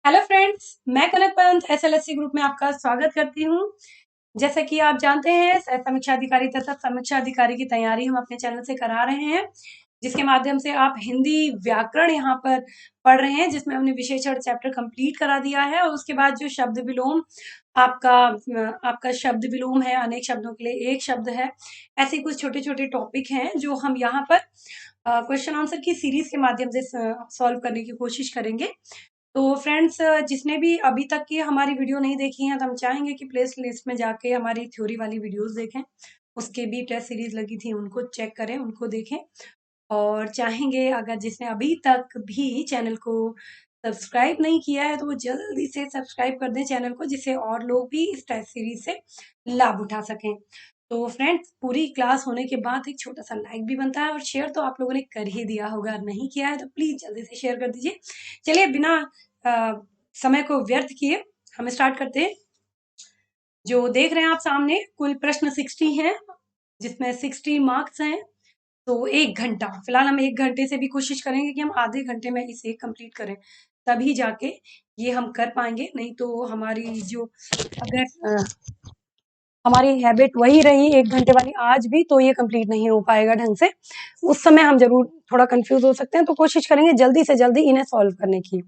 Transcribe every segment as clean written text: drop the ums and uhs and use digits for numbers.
Hello friends, मैं कनक Pant SLSC group में आपका स्वागत करती हूँ। जैसा कि आप जानते हैं, समीक्षा अधिकारी तथा समीक्षा अधिकारी की तैयारी हम अपने चैनल से करा रहे हैं, जिसके माध्यम से आप हिंदी व्याकरण यहाँ पर पढ़ रहे हैं, जिसमें हमने विशेषण चैप्टर कंप्लीट करा दिया है। और उसके बाद जो शब्द विलोम आपका शब्द विलोम है, अनेक शब्दों के लिए एक शब्द है, ऐसे कुछ छोटे छोटे टॉपिक हैं जो हम यहाँ पर क्वेश्चन आंसर की सीरीज के माध्यम से सॉल्व करने की कोशिश करेंगे। तो फ्रेंड्स, जिसने भी अभी तक की हमारी वीडियो नहीं देखी है, तो हम चाहेंगे कि प्ले लिस्ट में जाके हमारी थ्योरी वाली वीडियोस देखें। उसके भी टेस्ट सीरीज लगी थी, उनको चेक करें, उनको देखें। और चाहेंगे अगर जिसने अभी तक भी चैनल को सब्सक्राइब नहीं किया है, तो वो जल्दी से सब्सक्राइब कर दें चैनल को, जिससे और लोग भी इस टेस्ट सीरीज से लाभ उठा सकें। तो फ्रेंड्स, पूरी क्लास होने के बाद एक छोटा सा लाइक भी बनता है, और शेयर तो आप लोगों ने कर ही दिया होगा। नहीं किया है तो प्लीज जल्दी से शेयर कर दीजिए। चलिए, बिना समय को व्यर्थ किए हम स्टार्ट करते हैं। जो देख रहे हैं आप सामने, कुल प्रश्न 60 हैं, जिसमें 60 मार्क्स हैं। तो 1 घंटा, फिलहाल हम 1 घंटे से भी कोशिश करेंगे कि हम आधे घंटे में इसे कंप्लीट करें, तभी जाके ये हम कर पाएंगे। नहीं तो हमारी जो अगर हमारी हैबिट वही रही 1 घंटे वाली आज भी, तो ये कंप्लीट नहीं हो पाएगा ढंग से। उस समय हम जरूर थोड़ा कंफ्यूज हो सकते हैं, तो कोशिश करेंगे जल्दी से जल्दी इन्हें सॉल्व करने की।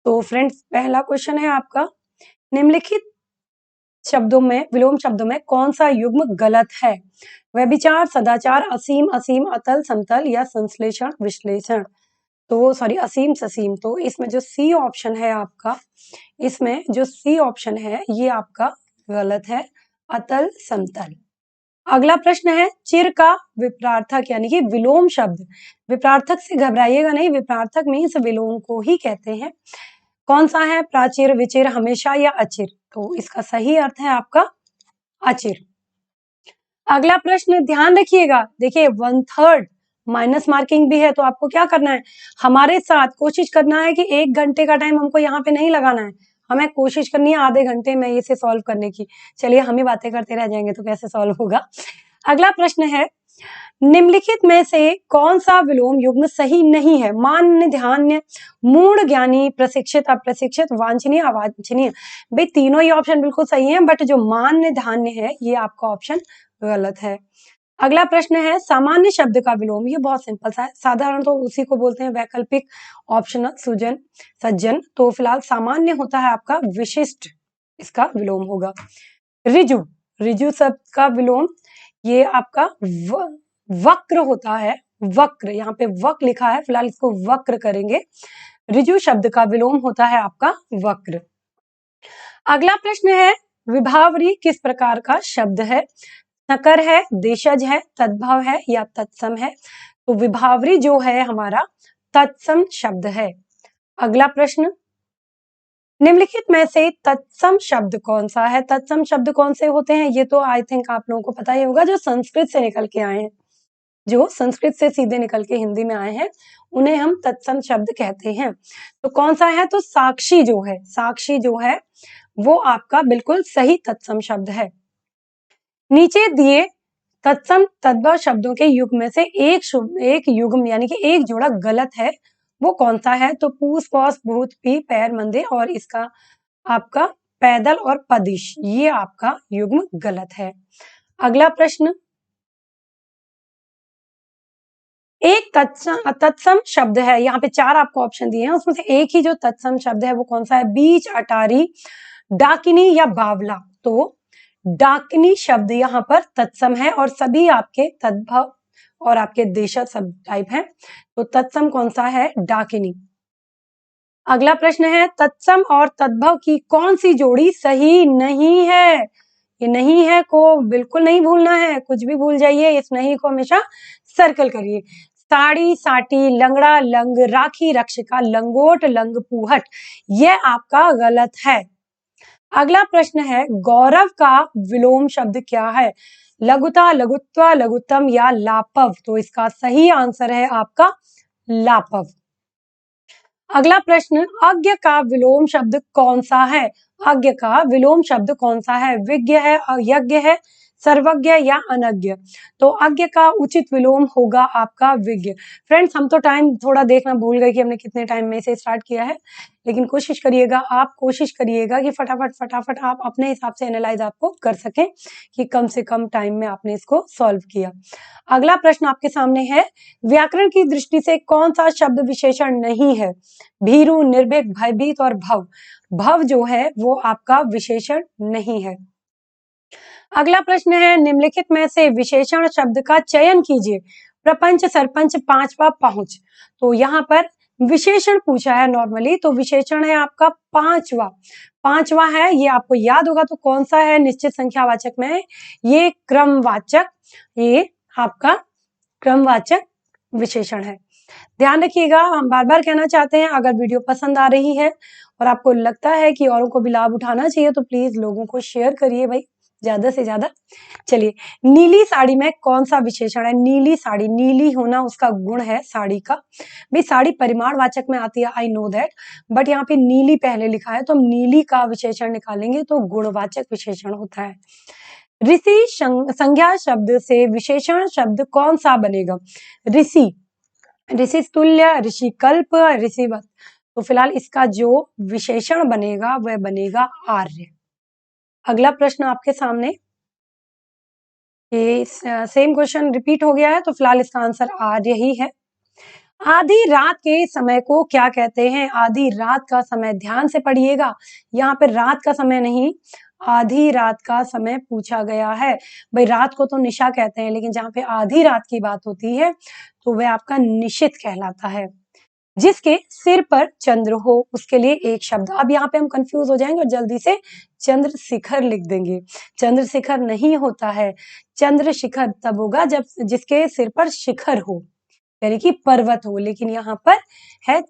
तो फ्रेंड्स, पहला क्वेश्चन है आपका, निम्नलिखित शब्दों में, विलोम शब्दों में कौन सा युग्म गलत है? व्यभिचार, सदाचार, असीम, असीम, अतल, समतल या संश्लेषण, विश्लेषण। तो सॉरी, असीम, ससीम। तो इसमें जो सी ऑप्शन है आपका, इसमें जो सी ऑप्शन है ये आपका गलत है, अतल, समतल। अगला प्रश्न है, चिर का विपरार्थक यानी कि विलोम शब्द। विपरार्थक से घबराइएगा नहीं, विपरार्थक मीन्स विलोम को ही कहते हैं। कौन सा है? प्राचीर, विचिर, हमेशा या अचिर। तो इसका सही अर्थ है आपका अचिर। अगला प्रश्न ध्यान रखिएगा, देखिए 1/3 माइनस मार्किंग भी है, तो आपको क्या करना है, हमारे साथ कोशिश करना है कि 1 घंटे का टाइम हमको यहाँ पे नहीं लगाना है, हमें कोशिश करनी है आधे घंटे में इसे सॉल्व करने की। चलिए, हम ही बातें करते रह जाएंगे तो कैसे सॉल्व होगा। अगला प्रश्न है, निम्नलिखित में से कौन सा विलोम युग्म सही नहीं है? मान्य, ध्यान्य, मूढ़, ज्ञानी, प्रशिक्षित, अप्रशिक्षित, वांछनीय, अवांछनीय। भाई तीनों ही ऑप्शन बिल्कुल सही हैं, बट जो मान्य, ध्यान्य है ये आपका ऑप्शन गलत है। अगला प्रश्न है, सामान्य शब्द का विलोम। ये बहुत सिंपल सा है, साधारण तो उसी को बोलते हैं वैकल्पिक, ऑप्शनल, सुजन, सज्जन। तो फिलहाल सामान्य होता है आपका विशिष्ट, इसका विलोम होगा। ऋजु, ऋजु शब्द का विलोम ये आपका वक्र होता है, वक्र। यहाँ पे वक लिखा है, फिलहाल इसको वक्र करेंगे। ऋजु शब्द का विलोम होता है आपका वक्र। अगला प्रश्न है, विभावरी किस प्रकार का शब्द है? नकर है, देशज है, तद्भव है या तत्सम है? तो विभावरी जो है हमारा तत्सम शब्द है। अगला प्रश्न, निम्नलिखित में से तत्सम शब्द कौन सा है? तत्सम शब्द कौन से होते हैं? ये तो आई थिंक आप लोगों को पता ही होगा, जो संस्कृत से निकल के आए हैं, जो संस्कृत से सीधे निकल के हिंदी में आए हैं, उन्हें हम तत्सम शब्द कहते हैं। तो कौन सा है? तो साक्षी जो है, साक्षी जो है वो आपका बिल्कुल सही तत्सम शब्द है। नीचे दिए तत्सम तद्भव शब्दों के युग्म में से एक युग्म यानी कि एक जोड़ा गलत है, वो कौन सा है? तो पूस, पौस, भूत, पी, पैर, मंदिर, और इसका आपका पैदल और पदिश, ये आपका युग्म गलत है। अगला प्रश्न, एक तत्सम शब्द है, यहाँ पे 4 आपको ऑप्शन दिए हैं, उसमें से एक ही जो तत्सम शब्द है वो कौन सा है? बीच, अटारी, डाकिनी या बावला। तो डाकिनी शब्द यहाँ पर तत्सम है, और सभी आपके तद्भव और आपके देशज सब टाइप हैं। तो तत्सम कौन सा है? डाकिनी। अगला प्रश्न है, तत्सम और तद्भव की कौन सी जोड़ी सही नहीं है? ये नहीं है को बिल्कुल नहीं भूलना है, कुछ भी भूल जाइए, इस नहीं को हमेशा सर्कल करिए। साड़ी, साटी, लंगड़ा, लंग, राखी, रक्षिका, लंगोट, लंग, पुहट, यह आपका गलत है। अगला प्रश्न है, गौरव का विलोम शब्द क्या है? लघुता, लघुत्व, लघुत्तम या लापव। तो इसका सही आंसर है आपका लापव। अगला प्रश्न, अज्ञ का विलोम शब्द कौन सा है? अज्ञ का विलोम शब्द कौन सा है? विज्ञ है, यज्ञ है, सर्वज्ञ या अनज्ञ। तो अज्ञ का उचित विलोम होगा आपका विज्ञ। फ्रेंड्स, हम तो टाइम थोड़ा देखना भूल गए कि हमने कितने टाइम में से स्टार्ट किया है, लेकिन कोशिश करिएगा कि फटाफट आप अपने हिसाब से एनालाइज आपको कर सकें कि कम से कम टाइम में आपने इसको सॉल्व किया। अगला प्रश्न आपके सामने है, व्याकरण की दृष्टि से कौन सा शब्द विशेषण नहीं है? भीरु, निर्भीक, भयभीत और भव। भव जो है वो आपका विशेषण नहीं है। अगला प्रश्न है, निम्नलिखित में से विशेषण शब्द का चयन कीजिए। प्रपंच, सरपंच, पांचवा, पहुंच। तो यहाँ पर विशेषण पूछा है नॉर्मली, तो विशेषण है आपका पांचवा है, ये आपको याद होगा। तो कौन सा है? निश्चित संख्यावाचक में ये क्रमवाचक, ये आपका क्रमवाचक विशेषण है। ध्यान रखिएगा, हम बार बार कहना चाहते हैं, अगर वीडियो पसंद आ रही है और आपको लगता है कि औरों को भी लाभ उठाना चाहिए तो प्लीज लोगों को शेयर करिए भाई, ज्यादा से ज्यादा। चलिए, नीली साड़ी में कौन सा विशेषण है? नीली साड़ी, नीली होना उसका गुण है साड़ी का। भाई साड़ी परिमाणवाचक में आती है, आई नो दैट, बट यहाँ पे नीली पहले लिखा है तो हम नीली का विशेषण निकालेंगे तो गुणवाचक विशेषण होता है। ऋषि संज्ञा शब्द से विशेषण शब्द कौन सा बनेगा? ऋषि, ऋषि तुल्य, ऋषि कल्प, ऋषिवत। तो फिलहाल इसका जो विशेषण बनेगा वह बनेगा आर्य। अगला प्रश्न आपके सामने, ये सेम क्वेश्चन रिपीट हो गया है तो फिलहाल इसका आंसर आर्य ही है। आधी रात के समय को क्या कहते हैं? आधी रात का समय, ध्यान से पढ़िएगा, यहाँ पे रात का समय नहीं, आधी रात का समय पूछा गया है। भाई रात को तो निशा कहते हैं, लेकिन जहाँ पे आधी रात की बात होती है तो वह आपका निशित कहलाता है। जिसके सिर पर चंद्र हो उसके लिए एक शब्द। अब यहाँ पे हम कंफ्यूज हो जाएंगे और जल्दी से चंद्रशिखर लिख देंगे। चंद्रशिखर नहीं होता है, चंद्रशिखर तब होगा जब जिसके सिर पर शिखर हो, यानी कि पर्वत हो, लेकिन यहाँ पर है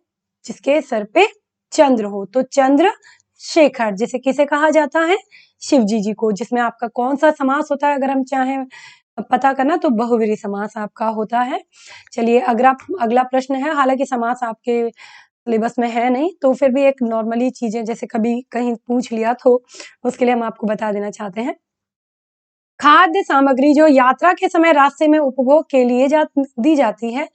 जिसके सर पे चंद्र हो। तो चंद्रशेखर जिसे किसे कहा जाता है? शिव जी को। जिसमें आपका कौन सा समास होता है, अगर हम चाहें पता करना तो बहुव्रीहि समास आपका होता है। चलिए अगला प्रश्न है, हालांकि समास आपके सिलेबस में है नहीं, तो फिर भी एक नॉर्मली चीजें जैसे कभी कहीं पूछ लिया तो उसके लिए हम आपको बता देना चाहते हैं। खाद्य सामग्री जो यात्रा के समय रास्ते में उपभोग के लिए दी जाती है,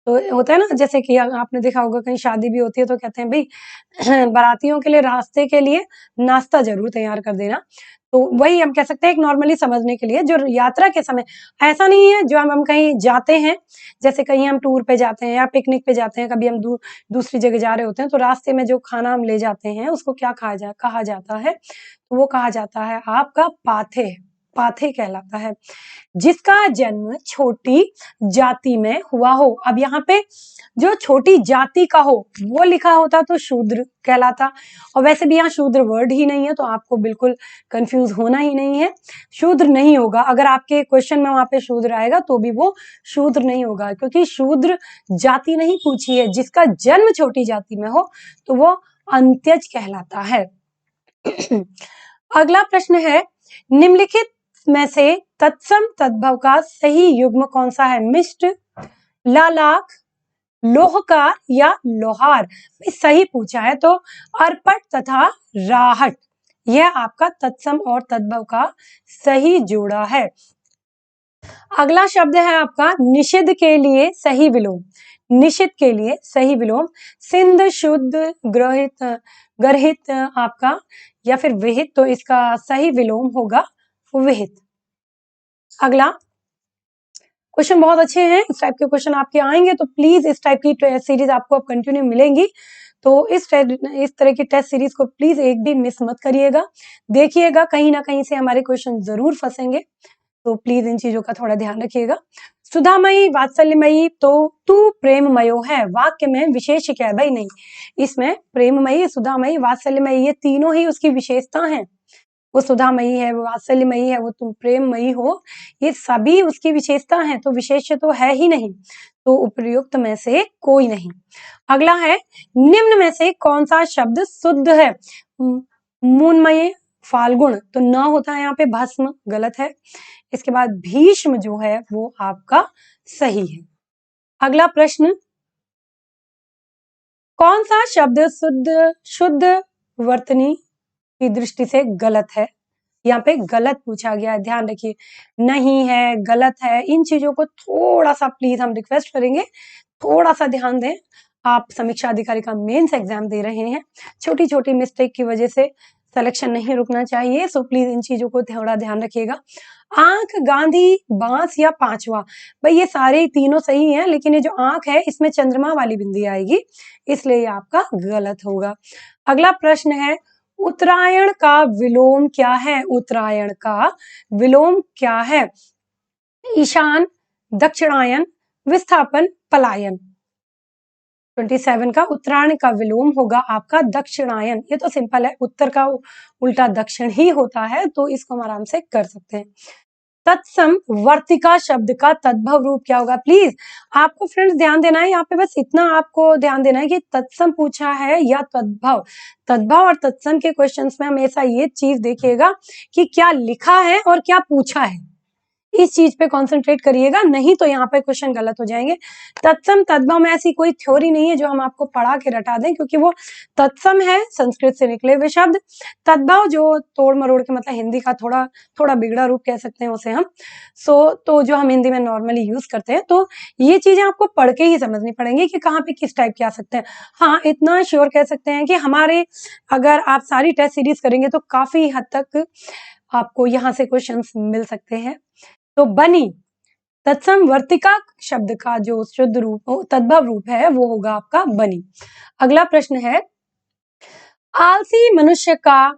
तो होता है ना, जैसे कि आपने देखा होगा कहीं शादी भी होती है तो कहते हैं भाई बारातियों के लिए रास्ते के लिए नाश्ता जरूर तैयार कर देना। तो वही हम कह सकते हैं एक नॉर्मली समझने के लिए, जो यात्रा के समय, ऐसा नहीं है जो हम कहीं जाते हैं, जैसे कहीं हम टूर पे जाते हैं या पिकनिक पे जाते हैं, कभी हम दूसरी जगह जा रहे होते हैं तो रास्ते में जो खाना हम ले जाते हैं उसको क्या कहा जाता है? तो वो कहा जाता है आपका पाथे, पाथे कहलाता है। जिसका जन्म छोटी जाति में हुआ हो, अब यहाँ पे जो छोटी जाति का हो वो लिखा होता तो शूद्र कहलाता, और वैसे भी यहाँ शूद्र वर्ड ही नहीं है तो आपको बिल्कुल कंफ्यूज होना ही नहीं है, शूद्र नहीं होगा। अगर आपके क्वेश्चन में वहां पे शूद्र आएगा तो भी वो शूद्र नहीं होगा, क्योंकि शूद्र जाति नहीं पूछी है। जिसका जन्म छोटी जाति में हो तो वो अंत्यज कहलाता है। अगला प्रश्न है, निम्नलिखित में से तत्सम तद्भव का सही युग्म कौन सा है? मिष्ट, लालाक, लोहकार या लोहार। सही पूछा है तो अर्पट तथा राहट, यह आपका तत्सम और तद्भव का सही जोड़ा है। अगला शब्द है आपका निषिद्ध के लिए सही विलोम। निषिद्ध के लिए सही विलोम सिंध, शुद्ध, ग्रहित, गर्हित आपका या फिर विहित, तो इसका सही विलोम होगा विहित। अगला क्वेश्चन बहुत अच्छे हैं, इस टाइप के क्वेश्चन आपके आएंगे तो प्लीज इस टाइप की सीरीज आपको अब कंटिन्यू मिलेंगी, तो इस तरह की टेस्ट सीरीज को प्लीज एक भी मिस मत करिएगा, देखिएगा, कहीं ना कहीं से हमारे क्वेश्चन जरूर फंसेंगे, तो प्लीज इन चीजों का थोड़ा ध्यान रखिएगा। सुधामयी, वात्सल्यमयी, तो तू प्रेममयो है, वाक्य में विशेष क्या है? भाई नहीं, इसमें प्रेममयी, सुधामयी, वात्सल्यमयी ये तीनों ही उसकी विशेषता हैं। वो सुधामयी है, वो वात्सल्यमयी है, वो तुम प्रेममयी हो, ये सभी उसकी विशेषता हैं, तो विशेष्य तो है ही नहीं, तो उपयुक्त में से कोई नहीं। अगला है, निम्न में से कौन सा शब्द शुद्ध है? मूनमय, फाल्गुन, तो न होता है यहाँ पे, भस्म गलत है। इसके बाद भीष्म जो है वो आपका सही है। अगला प्रश्न, कौन सा शब्द शुद्ध वर्तनी की दृष्टि से गलत है? यहाँ पे गलत पूछा गया है, ध्यान रखिए। नहीं है, गलत है, इन चीजों को थोड़ा सा प्लीज हम रिक्वेस्ट करेंगे, थोड़ा सा ध्यान दें। आप समीक्षा अधिकारी का मेंस एग्जाम दे रहे हैं, छोटी छोटी मिस्टेक की वजह से सिलेक्शन नहीं रुकना चाहिए, सो प्लीज इन चीजों को थोड़ा ध्यान रखिएगा। आंख, गांधी, बांस या पांचवा, भाई ये सारे तीनों सही हैं, लेकिन ये जो आंख है इसमें चंद्रमा वाली बिंदी आएगी, इसलिए ये आपका गलत होगा। अगला प्रश्न है, उत्तरायण का विलोम क्या है? उत्तरायण का विलोम क्या है? ईशान, दक्षिणायन, विस्थापन, पलायन। 27 का उत्तरायण का विलोम होगा आपका दक्षिणायन। ये तो सिंपल है, उत्तर का उल्टा दक्षिण ही होता है, तो इसको हम आराम से कर सकते हैं। तत्सम वर्तिका शब्द का तद्भव रूप क्या होगा? प्लीज आपको फ्रेंड्स ध्यान देना है, यहाँ पे बस इतना आपको ध्यान देना है कि तत्सम पूछा है या तद्भव। तद्भव और तत्सम के क्वेश्चंस में हमेशा ये चीज देखिएगा कि क्या लिखा है और क्या पूछा है, इस चीज पे कंसंट्रेट करिएगा, नहीं तो यहाँ पे क्वेश्चन गलत हो जाएंगे। तत्सम तद्भव में ऐसी कोई थ्योरी नहीं है जो हम आपको पढ़ा के रटा दें, क्योंकि वो तत्सम है संस्कृत से निकले हुए शब्द, तद्भव जो तोड़ मरोड़ के मतलब हिंदी का थोड़ा थोड़ा बिगड़ा रूप कह सकते हैं उसे हम, तो जो हम हिंदी में नॉर्मली यूज करते हैं, तो ये चीजें आपको पढ़ के ही समझनी पड़ेंगी कि कहाँ पे किस टाइप के आ सकते हैं। हाँ, इतना श्योर कह सकते हैं कि हमारे अगर आप सारी टेस्ट सीरीज करेंगे तो काफी हद तक आपको यहाँ से क्वेश्चन मिल सकते हैं। तो बनी, तत्सम वर्तिका शब्द का जो शुद्ध रूप तद्भव रूप है वो होगा आपका बनी। अगला प्रश्न है, आलसी मनुष्य का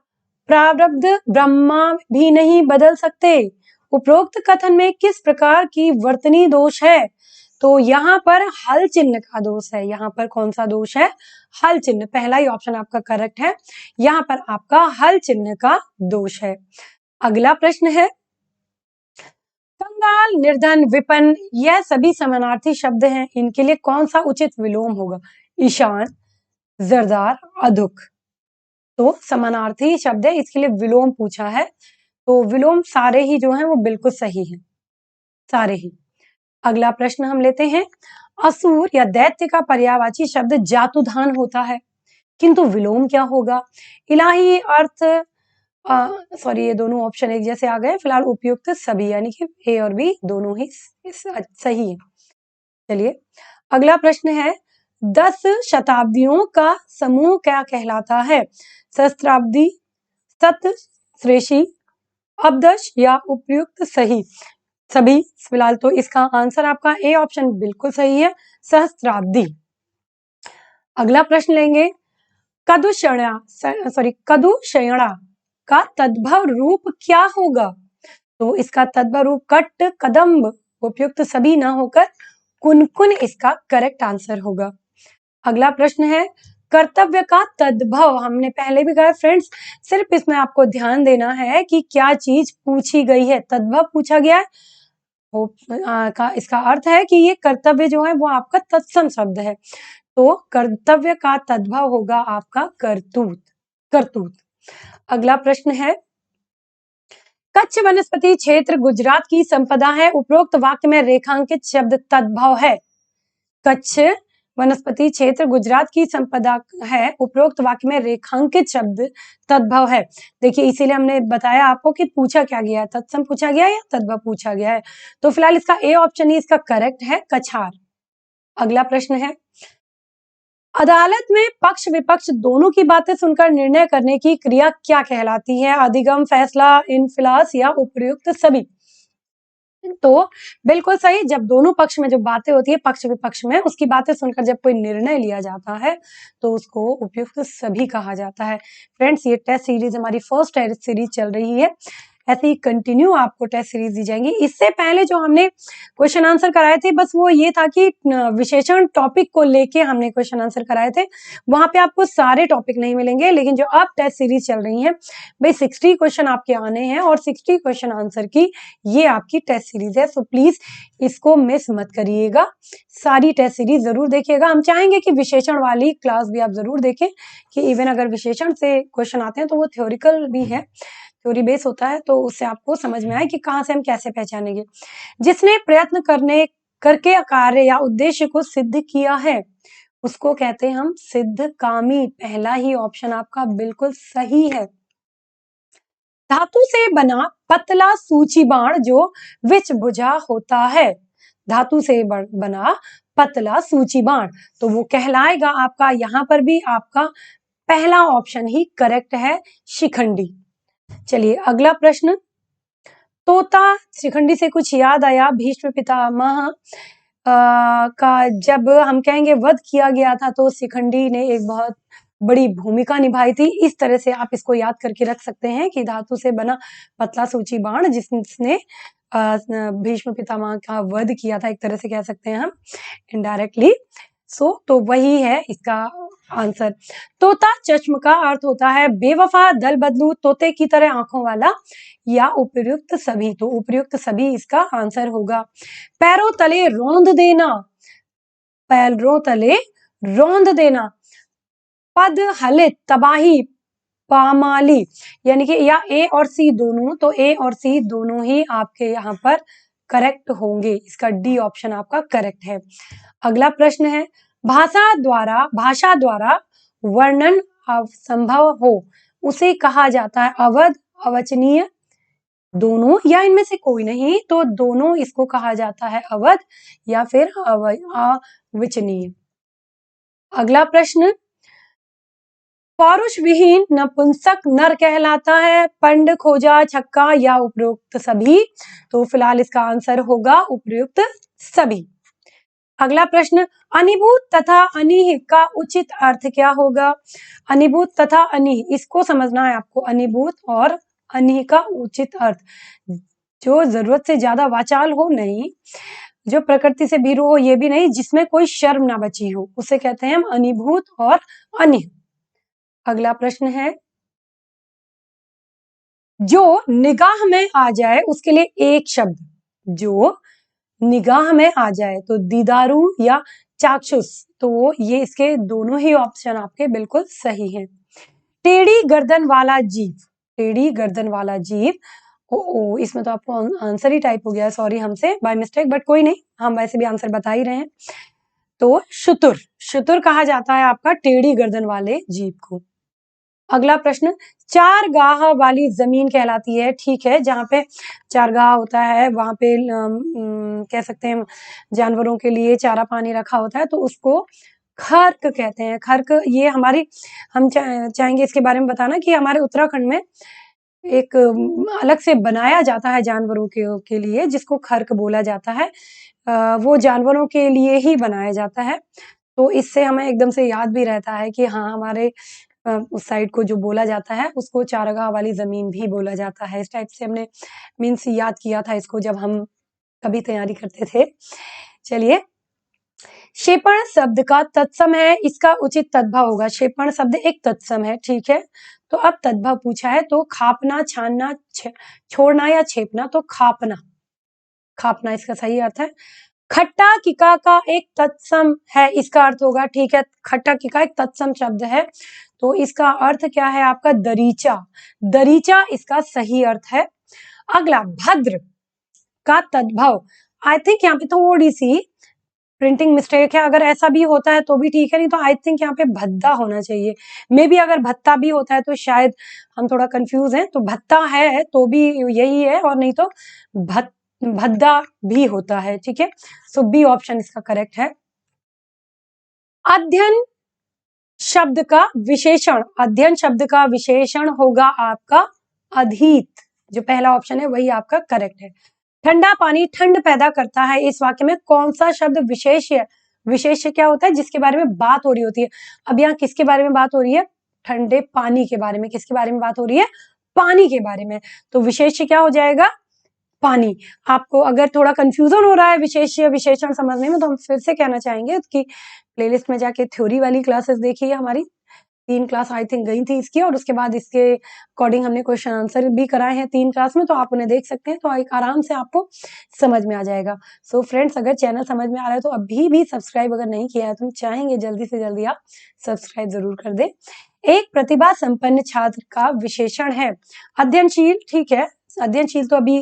प्रारब्ध ब्रह्मा भी नहीं बदल सकते, उपरोक्त कथन में किस प्रकार की वर्तनी दोष है? तो यहाँ पर हल चिन्ह का दोष है। यहाँ पर कौन सा दोष है? हल चिन्ह, पहला ही ऑप्शन आपका करेक्ट है, यहाँ पर आपका हल चिन्ह का दोष है। अगला प्रश्न है, कंगाल, निर्धन, विपन्न, यह सभी समानार्थी शब्द हैं, इनके लिए कौन सा उचित विलोम होगा? ईशान, जरदार, अधुक। तो समानार्थी शब्द है, इसके लिए विलोम पूछा है, तो विलोम सारे ही जो हैं वो बिल्कुल सही हैं, सारे ही। अगला प्रश्न हम लेते हैं, असुर या दैत्य का पर्यायवाची शब्द जातुधान होता है, किंतु विलोम क्या होगा? इलाही, अर्थ, सॉरी ये दोनों ऑप्शन एक जैसे आ गए, फिलहाल उपयुक्त सभी, यानी कि ए और बी दोनों ही सही है। चलिए अगला प्रश्न है, 10 शताब्दियों का समूह क्या कहलाता है? सहस्त्राब्दी, सतश्रेषी, अब्दश या उपयुक्त सही? सभी। फिलहाल तो इसका आंसर आपका ए ऑप्शन बिल्कुल सही है, सहस्त्राब्दी। अगला प्रश्न लेंगे, कदुषयणा का तद्भव रूप क्या होगा? तो इसका तद्भव रूप कट, कदम्ब, उपयुक्त सभी ना होकर कुनकुन इसका करेक्ट आंसर होगा। अगला प्रश्न है, कर्तव्य का तद्भव, हमने पहले भी कहा फ्रेंड्स, सिर्फ इसमें आपको ध्यान देना है कि क्या चीज पूछी गई है, तद्भव पूछा गया है, इसका अर्थ है कि ये कर्तव्य जो है वो आपका तत्सम शब्द है, तो कर्तव्य का तद्भव होगा आपका करतूत, करतूत। अगला प्रश्न है, कच्छ वनस्पति क्षेत्र गुजरात की संपदा है, उपरोक्त वाक्य में रेखांकित शब्द तद्भव है। कच्छ वनस्पति क्षेत्र गुजरात की संपदा है, उपरोक्त वाक्य में रेखांकित शब्द तद्भव है। देखिए इसीलिए हमने बताया आपको कि पूछा क्या गया है, तत्सम पूछा गया है या तद्भव पूछा गया है, तो फिलहाल इसका ए ऑप्शन ही इसका करेक्ट है, कछार। अगला प्रश्न है, अदालत में पक्ष विपक्ष दोनों की बातें सुनकर निर्णय करने की क्रिया क्या कहलाती है? अधिगम, फैसला, इनफिलास या उपयुक्त सभी? तो बिल्कुल सही, जब दोनों पक्ष में जो बातें होती है पक्ष विपक्ष में, उसकी बातें सुनकर जब कोई निर्णय लिया जाता है तो उसको उपयुक्त सभी कहा जाता है। फ्रेंड्स ये टेस्ट सीरीज हमारी फर्स्ट टेस्ट सीरीज चल रही है, ऐसे ही कंटिन्यू आपको टेस्ट सीरीज दी जाएंगी। इससे पहले जो हमने क्वेश्चन आंसर कराए थे बस वो ये था कि विशेषण टॉपिक को लेके हमने क्वेश्चन आंसर कराए थे, वहां पे आपको सारे टॉपिक नहीं मिलेंगे, लेकिन जो अब टेस्ट सीरीज चल रही है भाई 60 क्वेश्चन आपके आने हैं और 60 क्वेश्चन आंसर की ये आपकी टेस्ट सीरीज है, सो प्लीज इसको मिस मत करिएगा, सारी टेस्ट सीरीज जरूर देखिएगा। हम चाहेंगे कि विशेषण वाली क्लास भी आप जरूर देखें, कि इवन अगर विशेषण से क्वेश्चन आते हैं तो वो थ्योरिकल भी है, थ्योरी बेस होता है, तो उससे आपको समझ में आए कि कहाँ से हम कैसे पहचानेंगे। जिसने प्रयत्न करके कार्य या उद्देश्य को सिद्ध किया है उसको कहते हैं हम सिद्धकामी, पहला ही ऑप्शन आपका बिल्कुल सही है। धातु से बना पतला सूची बाण जो विच भुजा होता है। धातु से बना पतला सूची बाण, तो वो कहलाएगा आपका, यहाँ पर भी आपका पहला ऑप्शन ही करेक्ट है, शिखंडी। चलिए अगला प्रश्न। तोता शिखंडी से कुछ याद आया, भीष्म पितामह का जब हम कहेंगे वध किया गया था तो शिखंडी ने एक बहुत बड़ी भूमिका निभाई थी। इस तरह से आप इसको याद करके रख सकते हैं कि धातु से बना पतला सूची बाण जिसने भीष्म पितामह का वध किया था, एक तरह से कह सकते हैं हम इनडायरेक्टली। तो वही है इसका आंसर। तोता चश्म का अर्थ होता है बेवफा, दल बदलू, तोते की तरह आंखों वाला, या उपयुक्त सभी। तो उपयुक्त सभी इसका आंसर होगा। पैरों तले रौंद देना, पैरों तले रौंद देना, पद हलित, तबाही, पामाली, यानी कि या ए और सी दोनों, तो ए और सी दोनों ही आपके यहाँ पर करेक्ट होंगे। इसका डी ऑप्शन आपका करेक्ट है। अगला प्रश्न है, भाषा द्वारा वर्णन असंभव हो उसे कहा जाता है अवध, अवचनीय, दोनों, या इनमें से कोई नहीं, तो दोनों इसको कहा जाता है अवध या फिर अवचनीय। अगला प्रश्न, पौरुष विहीन नपुंसक नर कहलाता है, पंड, खोजा, छक्का, या उपयुक्त सभी। तो फिलहाल इसका आंसर होगा उपयुक्त सभी। अगला प्रश्न, अनिभूत तथा अनिह का उचित अर्थ क्या होगा? अनिभूत तथा अनिह, इसको समझना है आपको। अनिभूत और अनिह का उचित अर्थ, जो जरूरत से ज्यादा वाचाल हो नहीं, जो प्रकृति से भीरू हो ये भी नहीं, जिसमें कोई शर्म ना बची हो, उसे कहते हैं हम अनिभूत और अनिह। अगला प्रश्न है, जो निगाह में आ जाए उसके लिए एक शब्द, जो निगाह में आ जाए, तो दीदारू या चाक्षुष, तो ये इसके दोनों ही ऑप्शन आपके बिल्कुल सही हैं। टेढ़ी गर्दन वाला जीव, टेढ़ी गर्दन वाला जीव, इसमें तो आपको आंसर ही टाइप हो गया है, सॉरी हमसे बाय मिस्टेक, बट कोई नहीं, हम वैसे भी आंसर बता ही रहे हैं। तो शुतुर, शुतुर कहा जाता है आपका टेढ़ी गर्दन वाले जीव को। अगला प्रश्न, चारगाह वाली जमीन कहलाती है, ठीक है, जहाँ पे चारगाह होता है वहां पे कह सकते हैं जानवरों के लिए चारा पानी रखा होता है, तो उसको खर्क कहते हैं। खर्क, ये हमारी, हम चाहेंगे इसके बारे में बताना कि हमारे उत्तराखंड में एक अलग से बनाया जाता है जानवरों के लिए, जिसको खर्क बोला जाता है। वो जानवरों के लिए ही बनाया जाता है, तो इससे हमें एकदम से याद भी रहता है कि हाँ, हमारे उस साइड को जो बोला जाता है उसको चारागाह वाली जमीन भी बोला जाता है। इस टाइप से हमने मीन्स याद किया था इसको जब हम कभी तैयारी करते थे। चलिए, क्षेपण शब्द का तत्सम है, इसका उचित तद्भव होगा। क्षेपण शब्द एक तत्सम है, ठीक है, तो अब तद्भव पूछा है, तो खापना, छानना, छोड़ना या छेपना, तो खापना, खापना इसका सही अर्थ है। खट्टा किका का एक तत्सम है, इसका अर्थ होगा, ठीक है, खट्टा किका एक तत्सम शब्द है, तो इसका अर्थ क्या है आपका? दरीचा, दरीचा इसका सही अर्थ है। अगला, भद्र का तद्भव, आई थिंक यहाँ पे थोड़ी सी प्रिंटिंग मिस्टेक है, अगर ऐसा भी होता है तो भी ठीक है, नहीं तो आई थिंक यहाँ पे भद्दा होना चाहिए। मे बी अगर भत्ता भी होता है तो शायद हम थोड़ा कंफ्यूज हैं, तो भत्ता है तो भी यही है, और नहीं तो भद्दा भी होता है, ठीक है, सो बी ऑप्शन इसका करेक्ट है। अध्ययन शब्द का विशेषण, अध्ययन शब्द का विशेषण होगा आपका अधीत, जो पहला ऑप्शन है वही आपका करेक्ट है। ठंडा पानी ठंड पैदा करता है, इस वाक्य में कौन सा शब्द विशेष है? विशेष क्या होता है? जिसके बारे में बात हो रही होती है। अब यहाँ किसके बारे में बात हो रही है? ठंडे पानी के बारे में। किसके बारे में बात हो रही है? पानी के बारे में, तो विशेष क्या हो जाएगा? पानी। आपको अगर थोड़ा कंफ्यूजन हो रहा है विशेष विशेषण समझने में, तो हम फिर से कहना चाहेंगे कि प्लेलिस्ट में जाके थ्योरी वाली क्लासेस देखिए, हमारी 3 क्लास आई थिंक गई थी इसकी, और उसके बाद इसके अकॉर्डिंग हमने क्वेश्चन आंसर भी कराए हैं 3 क्लास में, तो आप उन्हें देख सकते हैं, तो एक आराम से आपको समझ में आ जाएगा। सो फ्रेंड्स, अगर चैनल समझ में आ रहा है तो अभी भी सब्सक्राइब अगर नहीं किया है तो हम चाहेंगे जल्दी से जल्दी आप सब्सक्राइब जरूर कर दे। एक प्रतिभा संपन्न छात्र का विशेषण है अध्ययनशील, ठीक है, अध्ययनशील तो अभी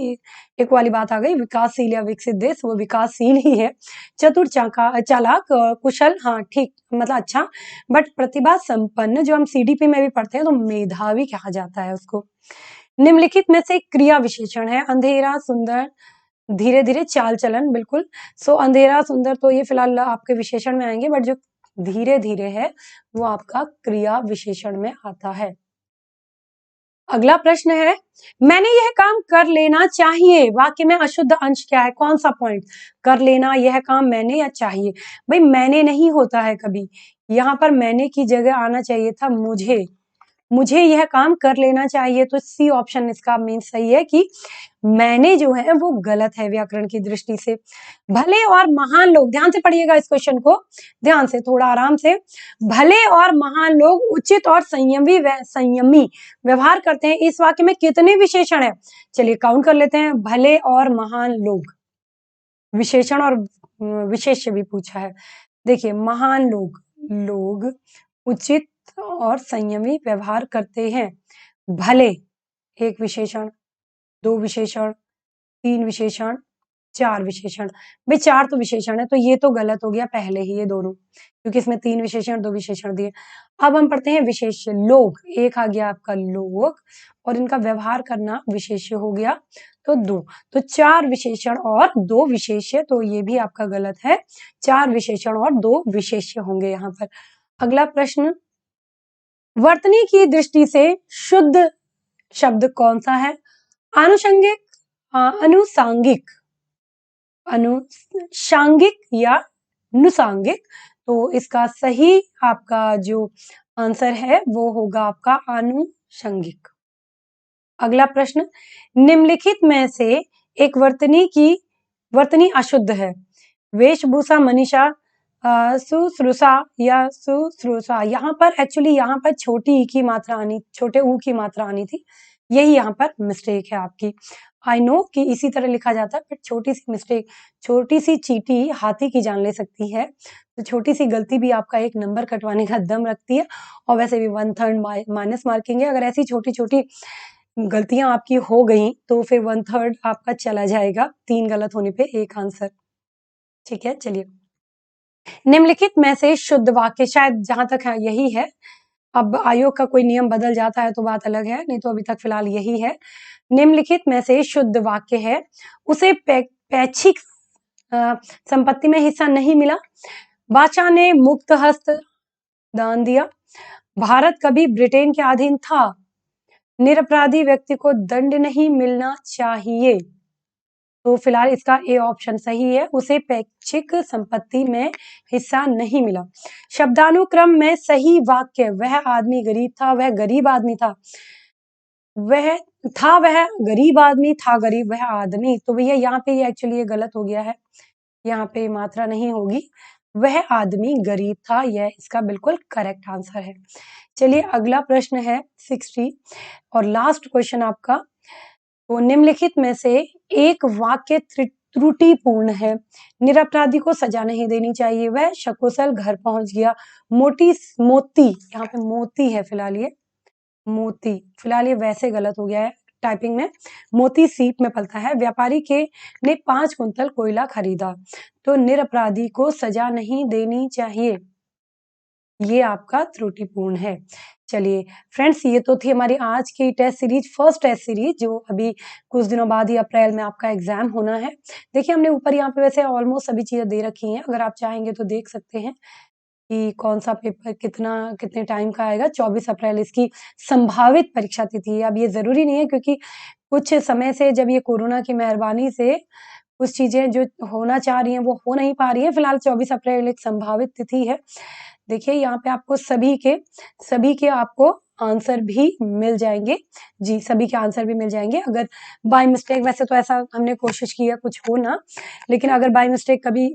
एक वाली बात आ गई, विकासशील या विकसित देश, वो विकासशील ही है। चतुर, चालाक, कुशल, हाँ ठीक, मतलब अच्छा, बट प्रतिभा संपन्न जो हम सीडीपी में भी पढ़ते हैं तो मेधावी कहा जाता है उसको। निम्नलिखित में से क्रिया विशेषण है। अंधेरा, सुंदर, धीरे धीरे, चाल चलन। बिल्कुल। सो अंधेरा, सुंदर तो ये फिलहाल आपके विशेषण में आएंगे, बट जो धीरे धीरे है वो आपका क्रिया विशेषण में आता है। अगला प्रश्न है, मैंने यह काम कर लेना चाहिए। वाक्य में अशुद्ध अंश क्या है? कौन सा पॉइंट? कर लेना, यह काम मैंने या चाहिए? भाई मैंने नहीं होता है कभी, यहाँ पर मैंने की जगह आना चाहिए था मुझे। मुझे यह काम कर लेना चाहिए, तो सी ऑप्शन इसका मीन सही है कि मैंने जो है वो गलत है व्याकरण की दृष्टि से। भले और महान लोग, ध्यान से पढ़िएगा इस क्वेश्चन को, ध्यान से, थोड़ा आराम से। भले और महान लोग उचित और संयमी व्यवहार करते हैं। इस वाक्य में कितने विशेषण है? चलिए काउंट कर लेते हैं। भले और महान लोग, विशेषण और विशेष्य भी पूछा है। देखिए, महान लोग, लोग उचित और संयमी व्यवहार करते हैं। भले एक विशेषण, दो विशेषण, तीन विशेषण, चार विशेषण। भाई चार तो विशेषण है, तो ये तो गलत हो गया पहले ही ये दोनों, क्योंकि इसमें तीन विशेषण दो विशेषण दिए। अब हम पढ़ते हैं विशेष्य। लोग, एक आ गया आपका लोग, और इनका व्यवहार करना विशेष्य हो गया, तो दो। तो चार विशेषण और दो विशेष्य, तो ये भी आपका गलत है। चार विशेषण और दो विशेष्य होंगे यहाँ पर। अगला प्रश्न, वर्तनी की दृष्टि से शुद्ध शब्द कौन सा है? आनुषंगिक, अनुसांगिक, अनुषांगिक या नुसांगिक? तो इसका सही आपका जो आंसर है वो होगा आपका आनुषंगिक। अगला प्रश्न, निम्नलिखित में से एक वर्तनी अशुद्ध है। वेशभूषा, मनीषा, शुश्रूषा या शुश्रूषा। यहाँ पर एक्चुअली यहाँ पर छोटी ई की मात्रा आनी, छोटे ऊ की मात्रा आनी थी, यही यहाँ पर मिस्टेक है आपकी। आई नो कि इसी तरह लिखा जाता है, बट छोटी सी मिस्टेक, छोटी सी चींटी हाथी की जान ले सकती है, तो छोटी सी गलती भी आपका एक नंबर कटवाने का दम रखती है। और वैसे भी 1/3 माइनस मार्किंग है। अगर ऐसी छोटी छोटी गलतियां आपकी हो गई तो फिर 1/3 आपका चला जाएगा, 3 गलत होने पे एक आंसर। ठीक है, चलिए। निम्नलिखित में से शुद्ध वाक्य, शायद जहां तक है यही है। अब आयोग का कोई नियम बदल जाता है तो बात अलग है, नहीं तो अभी तक फिलहाल यही है। निम्नलिखित में से शुद्ध वाक्य है, उसे पैक्षिक संपत्ति में हिस्सा नहीं मिला। बादशाह ने मुक्त हस्त दान दिया। भारत कभी ब्रिटेन के अधीन था। निरपराधी व्यक्ति को दंड नहीं मिलना चाहिए। तो फिलहाल इसका ए ऑप्शन सही है, उसे पैक्षिक संपत्ति में हिस्सा नहीं मिला। शब्दानुक्रम में सही वाक्य, वह आदमी गरीब था, वह गरीब आदमी था। वह गरीब आदमी था, गरीब वह आदमी। तो भैया यहाँ पे ये एक्चुअली ये गलत हो गया है, यहाँ पे मात्रा नहीं होगी। वह आदमी गरीब था, यह इसका बिल्कुल करेक्ट आंसर है। चलिए अगला प्रश्न है 60 और लास्ट क्वेश्चन आपका। तो निम्नलिखित में से एक वाक्य त्रुटिपूर्ण है। निरपराधी को सजा नहीं देनी चाहिए, वह सकुशल घर पहुंच गया। मोती, यहाँ पे मोती है फिलहाल, ये मोती फिलहाल ये वैसे गलत हो गया है टाइपिंग में। मोती सीप में पलता है। व्यापारी ने 5 कुंतल कोयला खरीदा, तो निरपराधी को सजा नहीं देनी चाहिए, ये आपका त्रुटिपूर्ण है। चलिए फ्रेंड्स, ये तो थी हमारी आज की test series, first test series, जो अभी कुछ दिनों बाद ही अप्रैल में आपका एग्जाम होना है। देखिए हमने ऊपर यहाँ पे वैसे ऑलमोस्ट सभी चीजें दे रखी हैं, अगर आप चाहेंगे तो देख सकते हैं कि कौन सा पेपर कितने टाइम का आएगा। 24 अप्रैल इसकी संभावित परीक्षा तिथि है। अब ये जरूरी नहीं है, क्योंकि कुछ समय से जब ये कोरोना की मेहरबानी से कुछ चीजें जो होना चाह रही हैं वो हो नहीं पा रही है। फिलहाल 24 अप्रैल एक संभावित तिथि है। देखिए यहाँ पे आपको सभी के आपको आंसर भी मिल जाएंगे। जी, सभी के आंसर भी मिल जाएंगे। अगर बाय मिस्टेक, वैसे तो ऐसा हमने कोशिश की है कुछ हो ना, लेकिन अगर बाय मिस्टेक कभी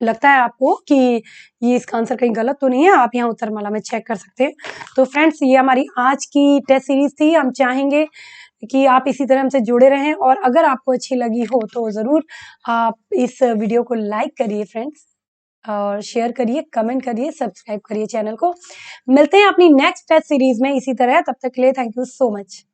लगता है आपको कि ये इसका आंसर कहीं गलत तो नहीं है, आप यहाँ उत्तरमाला में चेक कर सकते हैं। तो फ्रेंड्स, ये हमारी आज की टेस्ट सीरीज थी। हम चाहेंगे कि आप इसी तरह हमसे जुड़े रहें, और अगर आपको अच्छी लगी हो तो जरूर आप इस वीडियो को लाइक करिए फ्रेंड्स, और शेयर करिए, कमेंट करिए, सब्सक्राइब करिए चैनल को। मिलते हैं अपनी नेक्स्ट टेस्ट सीरीज में इसी तरह, तब तक के लिए थैंक यू सो मच।